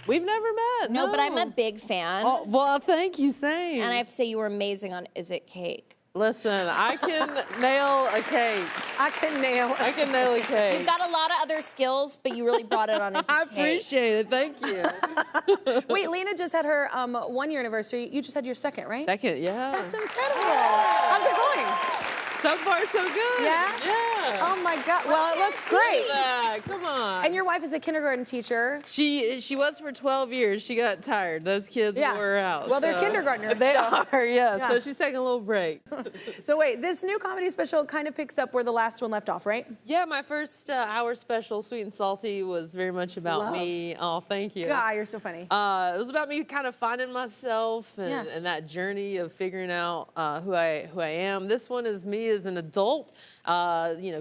We've never met. No, but I'm a big fan. Oh, well, thank you, same. And I have to say you were amazing on Is It Cake? Listen, I can nail a cake. I can nail a cake. You've got a lot of other skills, but you really brought it on Is It I Cake. appreciate it. Thank you. Wait, Lena just had her 1 year anniversary. You just had your second, right? Second, yeah. That's incredible. How's it going? So far, so good. Yeah? Yeah. Oh my God. Well, it looks great. Yeah, come on. And your wife is a kindergarten teacher. She was for 12 years. She got tired. Those kids wore out. Well, they're kindergartners. They so. are, yeah. Yeah. So she's taking a little break. So wait, this new comedy special kind of picks up where the last one left off, right? Yeah, my first hour special, Sweet and Salty, was very much about Love. me. Oh, thank you. God, you're so funny. It was about me kind of finding myself and, Yeah. and that journey of figuring out who I am. This one is me as an adult,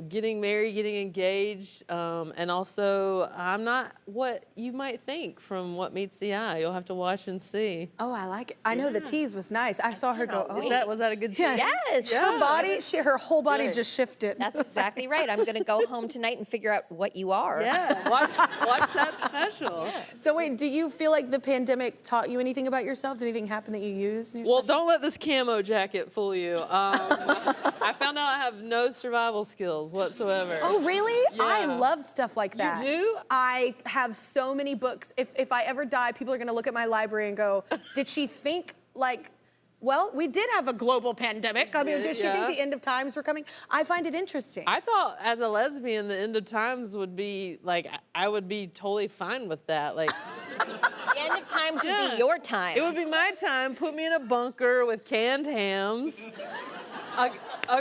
getting married, getting engaged, and also I'm not what you might think from what meets the eye. You'll have to watch and see. Oh, I like it. I know the tease was nice. I saw her go, oh. Was that a good tease? Yes. Her body, her whole body Good. just shifted. That's exactly right. I'm going to go home tonight and figure out what you are. Yeah, watch that special. So wait, do you feel like the pandemic taught you anything about yourself? Did anything happen that you used? In your Well, special? don't let this camo jacket fool you. I found out I have no survival skills whatsoever. Oh, really? Yeah. I love stuff like that. You do? I have so many books. If I ever die, people are going to look at my library and go, did she think, like, well, we did have a global pandemic. I mean, did she think the end of times were coming? I find it interesting. I thought as a lesbian, the end of times would be, like, I would be totally fine with that. Like, The end of times would be your time. it would be my time. Put me in a bunker with canned hams.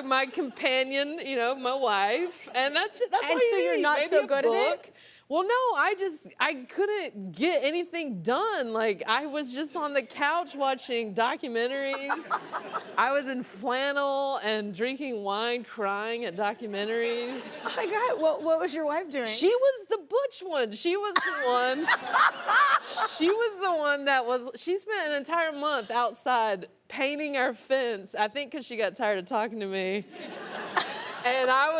My companion, my wife, and that's And all so you you're need. not Maybe so a good at it? book. Well, no, I couldn't get anything done. Like, I was just on the couch watching documentaries. I was in flannel and drinking wine, crying at documentaries. Oh my God, what was your wife doing? She was the butch one. She was the one. She spent an entire month outside painting our fence, I think because she got tired of talking to me. And I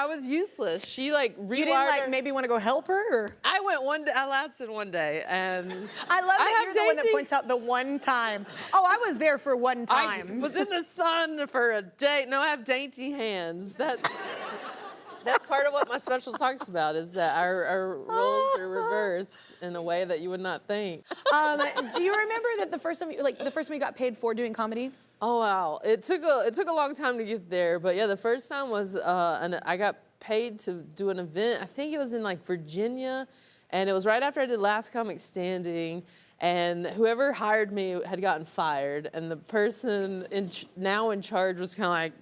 was useless. She rewired. You didn't maybe want to go help her? Or? I went one day, I lasted one day, and I love that have you're the one that dainty- points out the one time. Oh, I was there for one I time. was in the sun for a day. No, I have dainty hands. That's part of what my special talks about, is that our roles are reversed in a way that you would not think. Do you remember that the first time you got paid for doing comedy? Oh wow! It took a long time to get there, but yeah, the first time was I got paid to do an event. I think it was in Virginia, and it was right after I did Last Comic Standing, and whoever hired me had gotten fired, and the person now in charge was kind of like,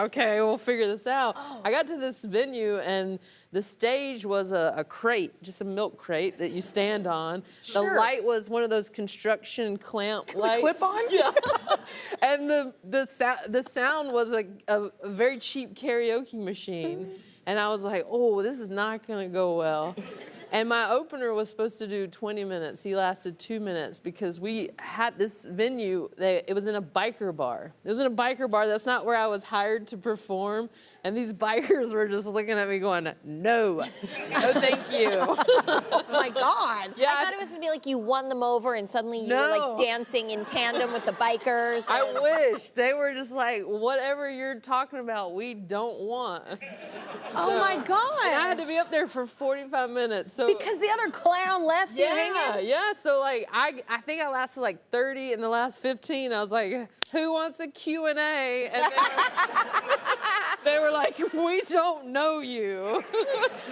okay, we'll figure this out. Oh. I got to this venue, and the stage was a crate, just a milk crate that you stand on. Sure. The light was one of those construction clamp lights. Clip on? Yeah. And the sound was a very cheap karaoke machine. And I was like, oh, this is not gonna go well. And my opener was supposed to do 20 minutes. He lasted 2 minutes because we had this venue, it was in a biker bar. It was in a biker bar. That's not where I was hired to perform. And these bikers were just looking at me going, no, no thank you. Oh my God. Yeah, I thought it was going to be like you won them over and suddenly you were No. like dancing in tandem with the bikers. I wish. They were just like, whatever you're talking about, we don't want. Oh my God. And I had to be up there for 45 minutes. So Because the other clown left you hanging? Yeah, so I think I lasted 30. In the last 15, I was like, who wants a Q&A? And they were like, we don't know you.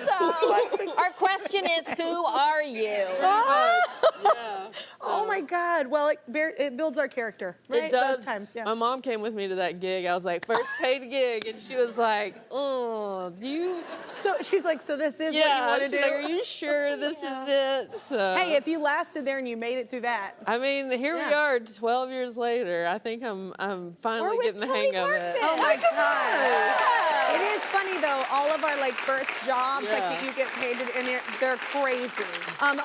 So, our question is, who are you? Yeah. Oh my God. Well, it builds our character, right? It does. Those times, yeah. My mom came with me to that gig. I was like, first paid gig, and she was like, oh, do you? So she's like, so this is what you Yeah, want to she's do? like, are you sure this is it? So, Hey, if you lasted there and you made it through that. I mean, here we Yeah. are 12 years later. I think I'm finally We're with getting the Kelly hang of it. Clarkson. Oh my God. Yeah. It is funny though, all of our first jobs Yeah. that you get paid and they're crazy.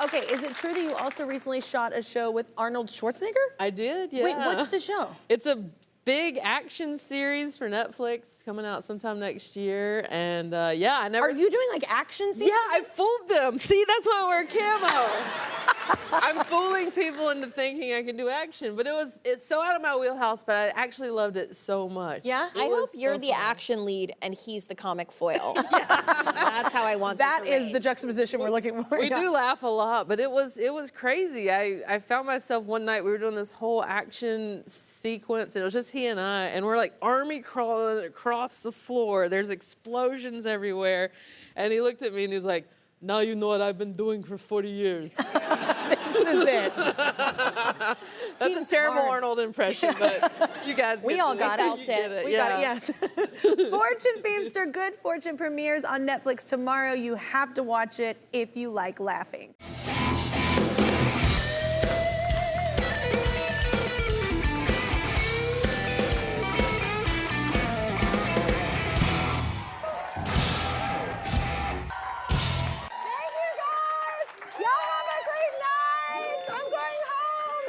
Okay, is it true that you also recently shot a show with Arnold Schwarzenegger? I did, yeah. Wait, what's the show? It's a big action series for Netflix coming out sometime next year, and yeah, I never. Are you doing action scenes? Yeah, I fooled them. See, that's why I wear camo. I'm fooling people into thinking I can do action, but it's so out of my wheelhouse, but I actually loved it so much. Yeah? I hope was you're so the fun. action lead and he's the comic foil. That's how I want That this to is the range. juxtaposition we're looking for. We Yeah. do laugh a lot, but it was crazy. I found myself one night, we were doing this whole action sequence, and it was just he and I, and we're like army crawling across the floor. There's explosions everywhere. And he looked at me and he's like, now you know what I've been doing for 40 years. This is it. That's Seems a terrible hard. Arnold impression, but you guys We get all the- got felt it. it. Get it. We yeah. got it, yes. Fortune Feimster, Good Fortune premieres on Netflix tomorrow. You have to watch it if you like laughing. Thank you guys. Y'all have a great night. I'm going home.